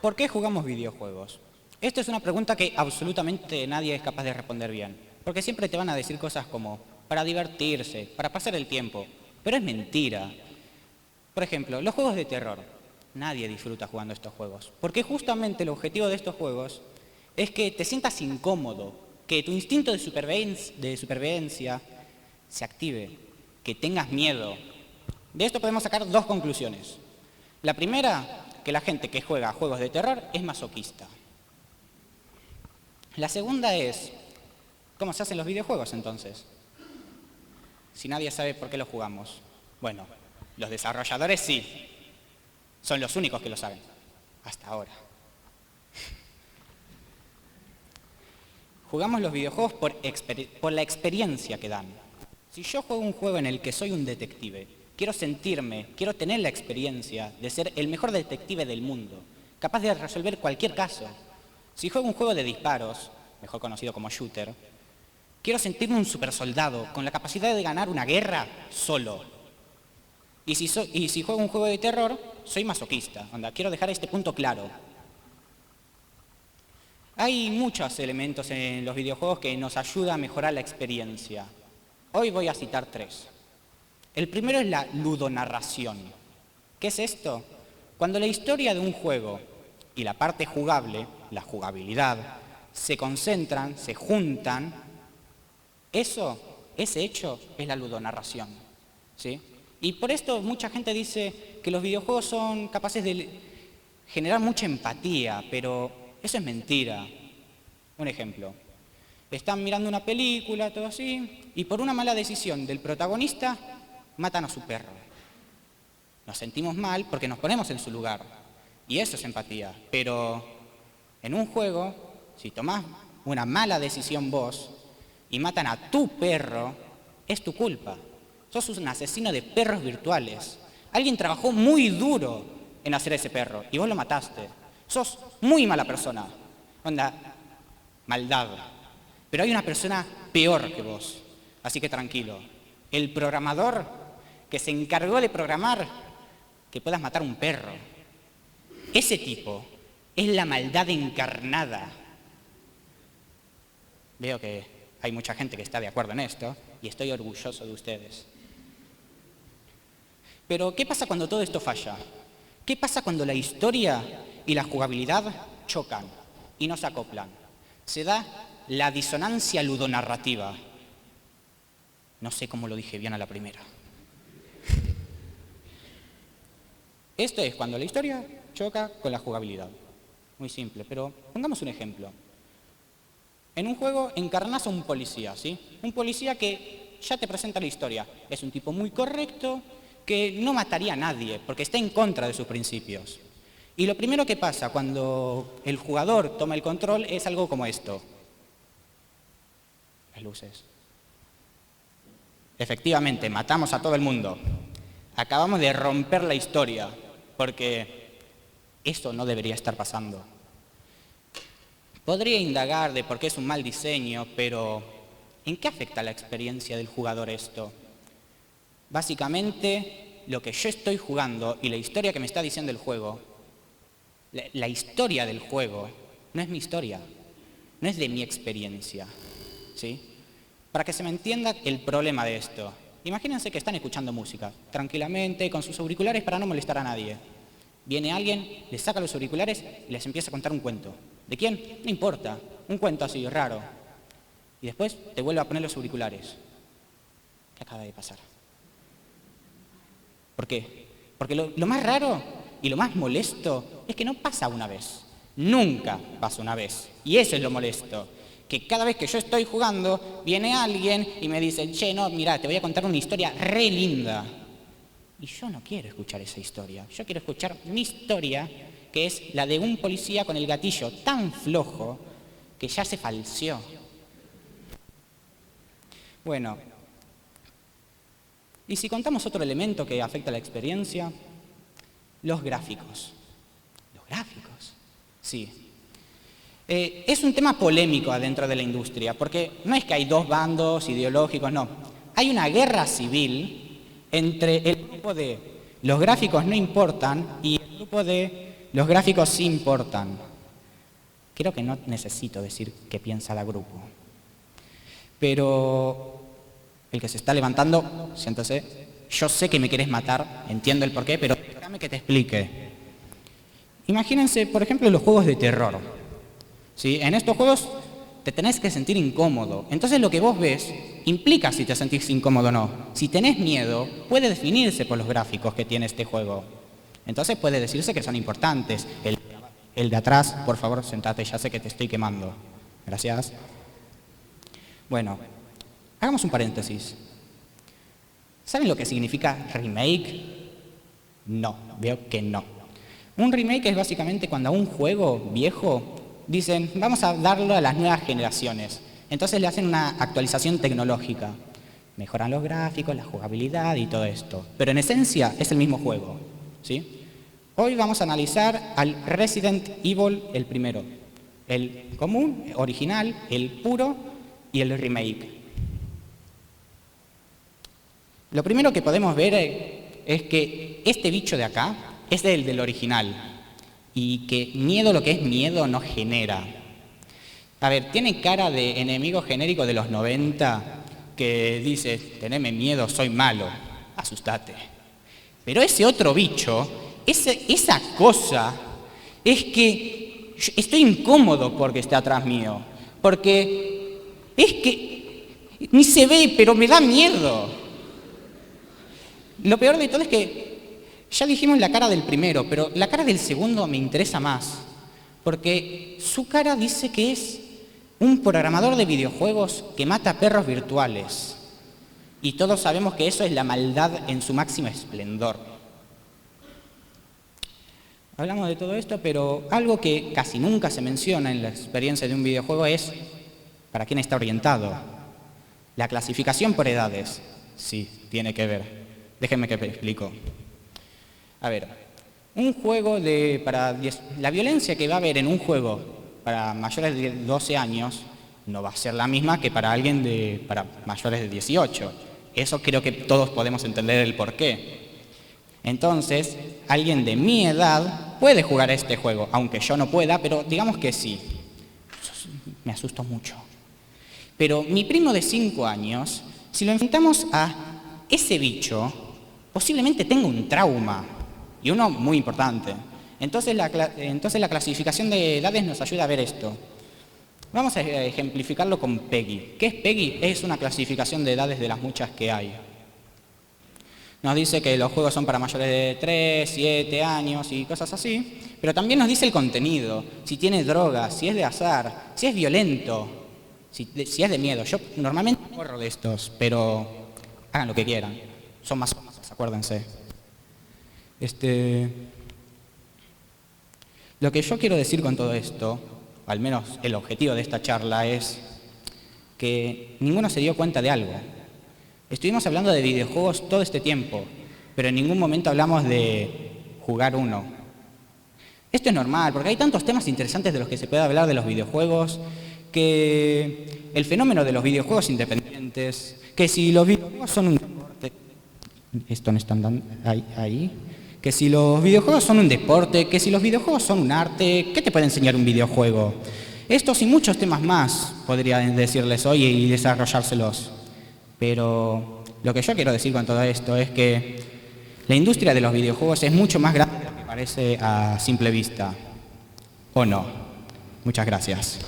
¿Por qué jugamos videojuegos? Esto es una pregunta que absolutamente nadie es capaz de responder bien. Porque siempre te van a decir cosas como, para divertirse, para pasar el tiempo. Pero es mentira. Por ejemplo, los juegos de terror. Nadie disfruta jugando estos juegos. Porque justamente el objetivo de estos juegos es que te sientas incómodo, que tu instinto de supervivencia se active, que tengas miedo. De esto podemos sacar dos conclusiones. La primera, que la gente que juega juegos de terror es masoquista. La segunda es, ¿cómo se hacen los videojuegos entonces? Si nadie sabe por qué los jugamos. Bueno, los desarrolladores sí. Son los únicos que lo saben. Hasta ahora. Jugamos los videojuegos por la experiencia que dan. Si yo juego un juego en el que soy un detective, quiero tener la experiencia de ser el mejor detective del mundo, capaz de resolver cualquier caso. Si juego un juego de disparos, mejor conocido como shooter, quiero sentirme un supersoldado con la capacidad de ganar una guerra solo. Y si juego un juego de terror, soy masoquista. Quiero dejar este punto claro. Hay muchos elementos en los videojuegos que nos ayudan a mejorar la experiencia. Hoy voy a citar 3. El primero es la ludonarración. ¿Qué es esto? Cuando la historia de un juego y la parte jugable, la jugabilidad, se concentran, se juntan, ese hecho es la ludonarración, ¿sí? Y por esto mucha gente dice que los videojuegos son capaces de generar mucha empatía, pero eso es mentira. Un ejemplo. Están mirando una película, todo así, y por una mala decisión del protagonista, matan a su perro. Nos sentimos mal porque nos ponemos en su lugar. Y eso es empatía. Pero en un juego, si tomás una mala decisión vos y matan a tu perro, es tu culpa. Sos un asesino de perros virtuales. Alguien trabajó muy duro en hacer ese perro y vos lo mataste. Sos muy mala persona. Maldad. Pero hay una persona peor que vos. Así que tranquilo. El programador que se encargó de programar que puedas matar a un perro. Ese tipo es la maldad encarnada. Veo que hay mucha gente que está de acuerdo en esto y estoy orgulloso de ustedes. Pero, ¿qué pasa cuando todo esto falla? ¿Qué pasa cuando la historia y la jugabilidad chocan y no se acoplan? Se da la disonancia ludonarrativa. No sé cómo lo dije bien a la primera. Esto es cuando la historia choca con la jugabilidad. Muy simple, pero pongamos un ejemplo. En un juego encarnás a un policía, ¿sí? Un policía que ya te presenta la historia. Es un tipo muy correcto, que no mataría a nadie, porque está en contra de sus principios. Y lo primero que pasa cuando el jugador toma el control es algo como esto. Las luces. Efectivamente, matamos a todo el mundo. Acabamos de romper la historia, porque esto no debería estar pasando. Podría indagar de por qué es un mal diseño, pero ¿en qué afecta la experiencia del jugador esto? Básicamente, lo que yo estoy jugando y la historia que me está diciendo el juego, la historia del juego no es mi historia, no es de mi experiencia, ¿sí? Para que se me entienda el problema de esto, imagínense que están escuchando música, tranquilamente, con sus auriculares para no molestar a nadie. Viene alguien, les saca los auriculares y les empieza a contar un cuento. ¿De quién? No importa, un cuento así, raro. Y después te vuelve a poner los auriculares. ¿Qué acaba de pasar? ¿Por qué? Porque lo más raro y lo más molesto es que no pasa una vez. Nunca pasa una vez. Y eso es lo molesto. Que cada vez que yo estoy jugando, viene alguien y me dice, che, no, mirá, te voy a contar una historia re linda. Y yo no quiero escuchar esa historia. Yo quiero escuchar mi historia, que es la de un policía con el gatillo tan flojo que ya se falseó. Bueno, y si contamos otro elemento que afecta a la experiencia, los gráficos. ¿Los gráficos? Sí. Es un tema polémico adentro de la industria, porque no es que hay dos bandos ideológicos, no. Hay una guerra civil entre el grupo de los gráficos no importan y el grupo de Los gráficos sí importan. Creo que no necesito decir qué piensa la grupo. Pero el que se está levantando, siéntese. Yo sé que me querés matar, entiendo el porqué, pero déjame que te explique. Imagínense, por ejemplo, los juegos de terror. ¿Sí? En estos juegos te tenés que sentir incómodo. Entonces lo que vos ves implica si te sentís incómodo o no. Si tenés miedo, puede definirse por los gráficos que tiene este juego. Entonces puede decirse que son importantes. El de atrás, por favor, sentate, ya sé que te estoy quemando. Gracias. Bueno, hagamos un paréntesis. ¿Saben lo que significa remake? No, veo que no. Un remake es básicamente cuando a un juego viejo dicen, vamos a darlo a las nuevas generaciones. Entonces le hacen una actualización tecnológica. Mejoran los gráficos, la jugabilidad y todo esto. Pero en esencia es el mismo juego, ¿sí? Hoy vamos a analizar al Resident Evil el primero. El común, original, el puro y el remake. Lo primero que podemos ver es que este bicho de acá es el del original. Y que miedo, lo que es miedo, no genera. A ver, tiene cara de enemigo genérico de los 90 que dice, teneme miedo, soy malo, asustate. Pero ese otro bicho, esa cosa, es que estoy incómodo porque está atrás mío. Porque es que ni se ve, pero me da miedo. Lo peor de todo es que ya dijimos la cara del primero, pero la cara del segundo me interesa más. Porque su cara dice que es un programador de videojuegos que mata perros virtuales. Y todos sabemos que eso es la maldad en su máximo esplendor. Hablamos de todo esto, pero algo que casi nunca se menciona en la experiencia de un videojuego es para quién está orientado. La clasificación por edades. Sí, tiene que ver. Déjenme que me explico. A ver, un juego la violencia que va a haber en un juego para mayores de 12 años no va a ser la misma que para alguien para mayores de 18. Eso creo que todos podemos entender el porqué. Entonces, alguien de mi edad puede jugar a este juego, aunque yo no pueda, pero digamos que sí. Me asusto mucho. Pero mi primo de 5 años, si lo enfrentamos a ese bicho, posiblemente tenga un trauma. Y uno muy importante. Entonces la clasificación de edades nos ayuda a ver esto. Vamos a ejemplificarlo con PEGI. ¿Qué es PEGI? Es una clasificación de edades de las muchas que hay. Nos dice que los juegos son para mayores de 3, 7 años y cosas así. Pero también nos dice el contenido. Si tiene drogas, si es de azar, si es violento, si es de miedo. Yo normalmente corro de estos, pero hagan lo que quieran. Son más cosas, acuérdense. Lo que yo quiero decir con todo esto, al menos el objetivo de esta charla, es que ninguno se dio cuenta de algo. Estuvimos hablando de videojuegos todo este tiempo, pero en ningún momento hablamos de jugar uno. Esto es normal, porque hay tantos temas interesantes de los que se puede hablar de los videojuegos, que el fenómeno de los videojuegos independientes, que si los videojuegos son un deporte... Esto no está dando ahí... Que si los videojuegos son un deporte, que si los videojuegos son un arte, ¿qué te puede enseñar un videojuego? Estos y muchos temas más podría decirles hoy y desarrollárselos. Pero lo que yo quiero decir con todo esto es que la industria de los videojuegos es mucho más grande de lo que parece a simple vista. ¿O no? Muchas gracias.